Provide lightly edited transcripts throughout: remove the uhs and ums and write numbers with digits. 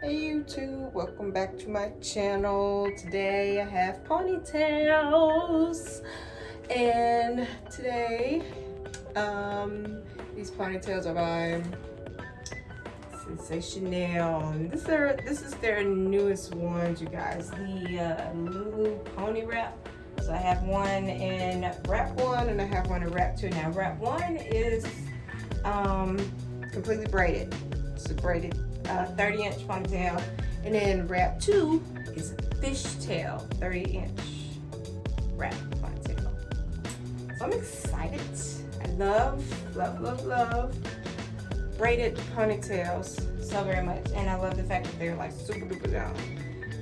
Hey YouTube, welcome back to my channel. Today I have ponytails, and today these ponytails are by Sensationnel. And this is their newest ones, you guys. The LuLu Pony Wrap. So I have one in wrap 1 and I have one in wrap 2. Now wrap 1 is completely braided. It's a braided 30-inch ponytail, and then wrap 2 is a fishtail 30-inch wrap ponytail. So I'm excited. I love braided ponytails so very much, and I love the fact that they're like super duper down.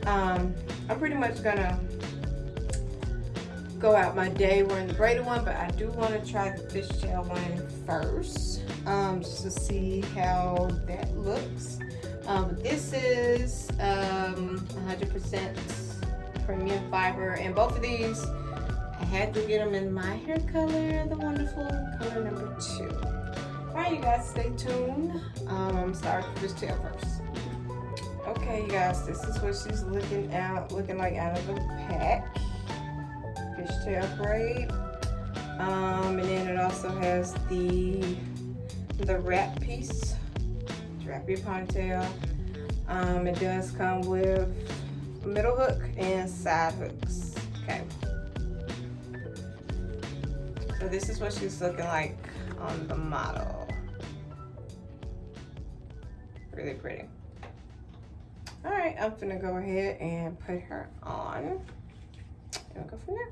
I'm pretty much gonna go out my day wearing the braided one, but I do want to try the fishtail one first, just to see how that looks. This is 100% premium fiber, and both of these I had to get them in my hair color, the wonderful color number 2. Alright, you guys, stay tuned. I'm gonna start with fishtail first. Okay, you guys, this is what she's looking like out of the pack. Fishtail braid, and then it also has the wrap piece to wrap your ponytail. It does come with a middle hook and side hooks. Okay, so this is what she's looking like on the model. Really pretty. All right, I'm gonna go ahead and put her on, and we'll go from there.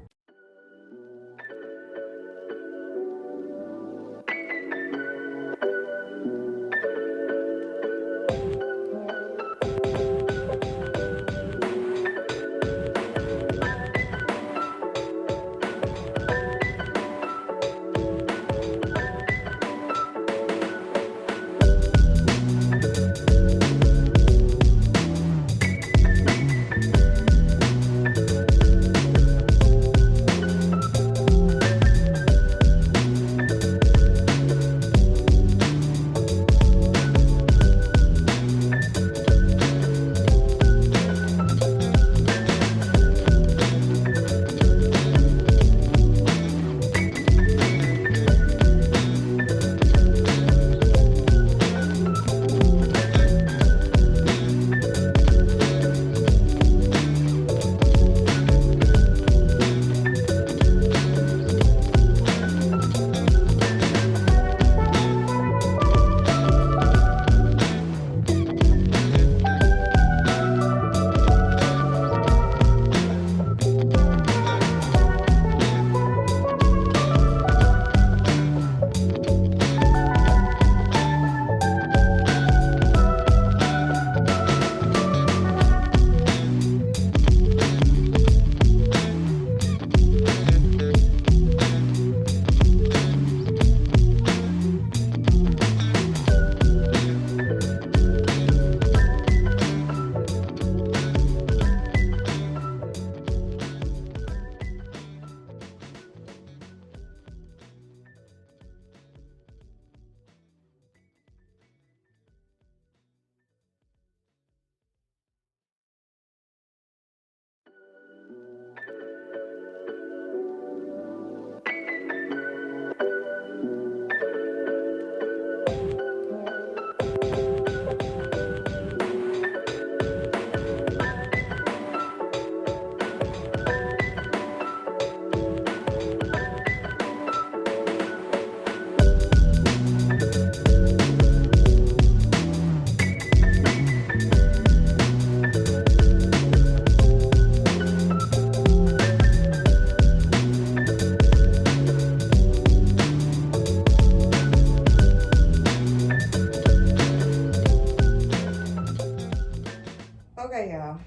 Okay, y'all,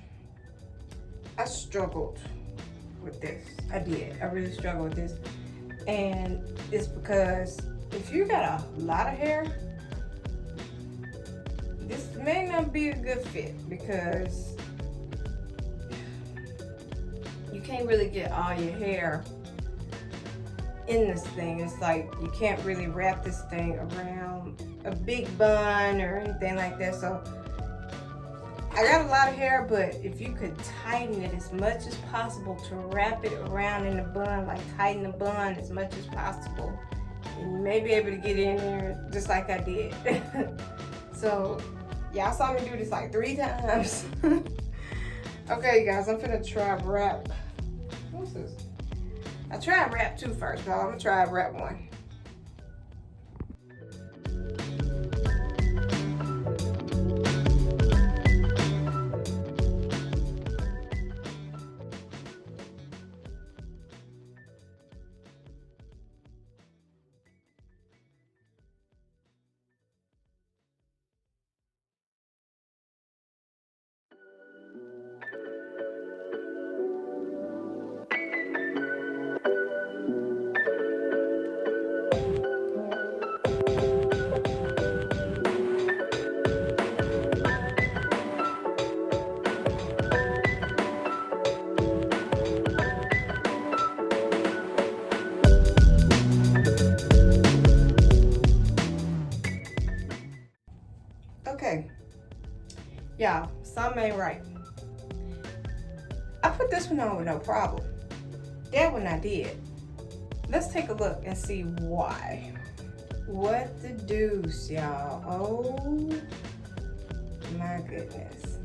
I struggled with this. I did. I really struggled with this. And it's because if you got a lot of hair, this may not be a good fit, because you can't really get all your hair in this thing. It's like you can't really wrap this thing around a big bun or anything like that. So I got a lot of hair, but if you could tighten it as much as possible to wrap it around in the bun, like tighten the bun as much as possible, and you may be able to get in there just like I did. So y'all saw me do this like 3 times. Okay, you guys, I'm finna try wrap. What's this? I tried wrap 2 first, but I'm gonna try wrap 1. Okay, y'all, something ain't right. I put this one on with no problem. That one I did. Let's take a look and see why. What the deuce, y'all? Oh my goodness.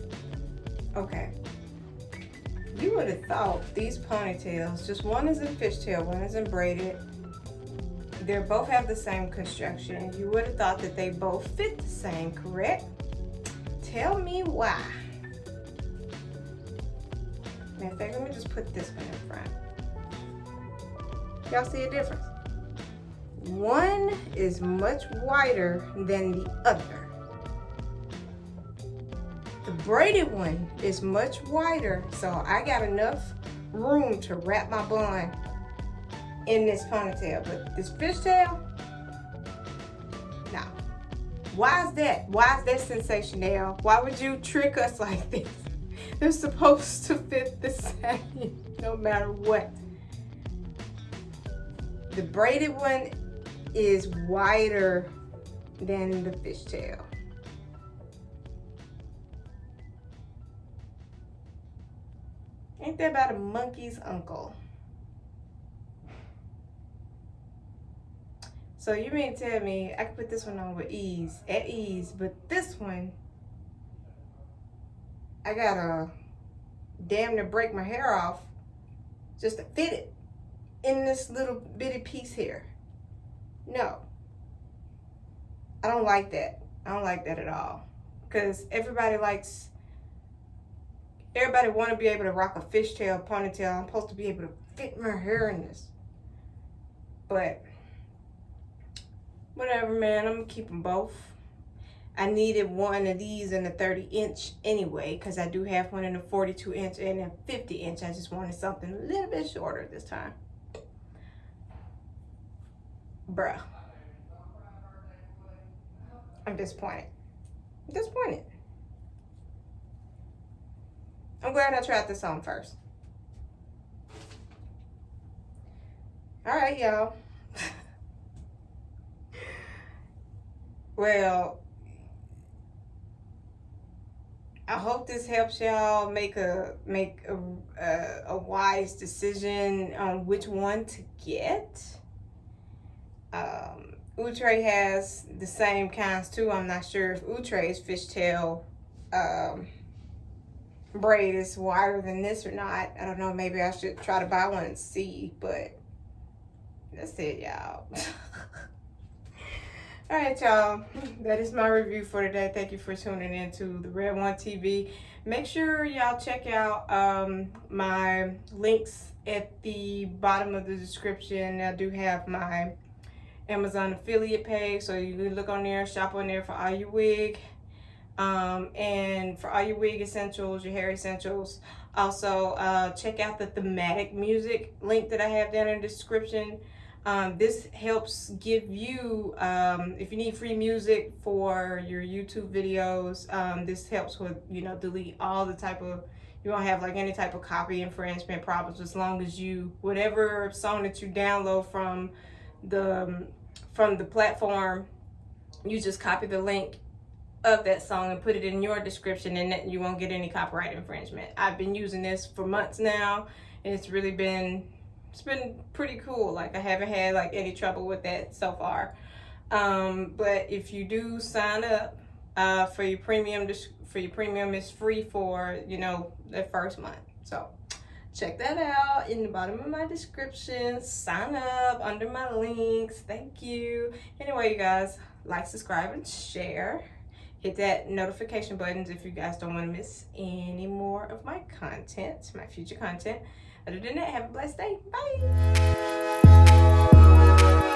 Okay. You would have thought these ponytails, just one is in fishtail, one is in braided. They both have the same construction. You would have thought that they both fit the same, correct? Tell me why. Matter of fact, let me just put this one in front. Y'all see a difference? One is much wider than the other. The braided one is much wider, so I got enough room to wrap my bun in this ponytail. But this fishtail, no. Why is that? Why is that sensational? Why would you trick us like this? They're supposed to fit the same no matter what. The braided one is wider than the fishtail. Ain't that about a monkey's uncle? So you mean to tell me I can put this one on with ease, at ease, but this one, I gotta damn near break my hair off just to fit it in this little bitty piece here. No, I don't like that. I don't like that at all. Because everybody want to be able to rock a fishtail ponytail. I'm supposed to be able to fit my hair in this. But whatever, man, I'm gonna keep them both. I needed one of these in the 30-inch anyway, because I do have one in the 42-inch and a 50-inch. I just wanted something a little bit shorter this time. Bruh. I'm disappointed. I'm disappointed. I'm glad I tried this on first. All right, y'all. Well, I hope this helps y'all make a wise decision on which one to get. Outre has the same kinds too. I'm not sure if Outre's fishtail braid is wider than this or not. I don't know. Maybe I should try to buy one and see. But that's it, y'all. All right, y'all, that is my review for today. Thank you for tuning in to the Red One TV. Make sure y'all check out my links at the bottom of the description. I do have my Amazon affiliate page, so you can look on there, shop on there for all your wig, and for all your wig essentials, your hair essentials. Also, check out the Thenatic music link that I have down in the description. This helps give you, if you need free music for your YouTube videos, this helps with, delete all the type of, you won't have like any type of copy infringement problems, as long as you, whatever song that you download from the platform, you just copy the link of that song and put it in your description, and that you won't get any copyright infringement. I've been using this for months now, and it's been pretty cool. Like, I haven't had like any trouble with that so far. But if you do sign up for your premium, it's free for, you know, the first month. So check that out in the bottom of my description. Sign up under my links. Thank you. Anyway, you guys, like, subscribe, and share. Hit that notification buttons if you guys don't want to miss any more of my content, my future content. Other than that, have a blessed day. Bye.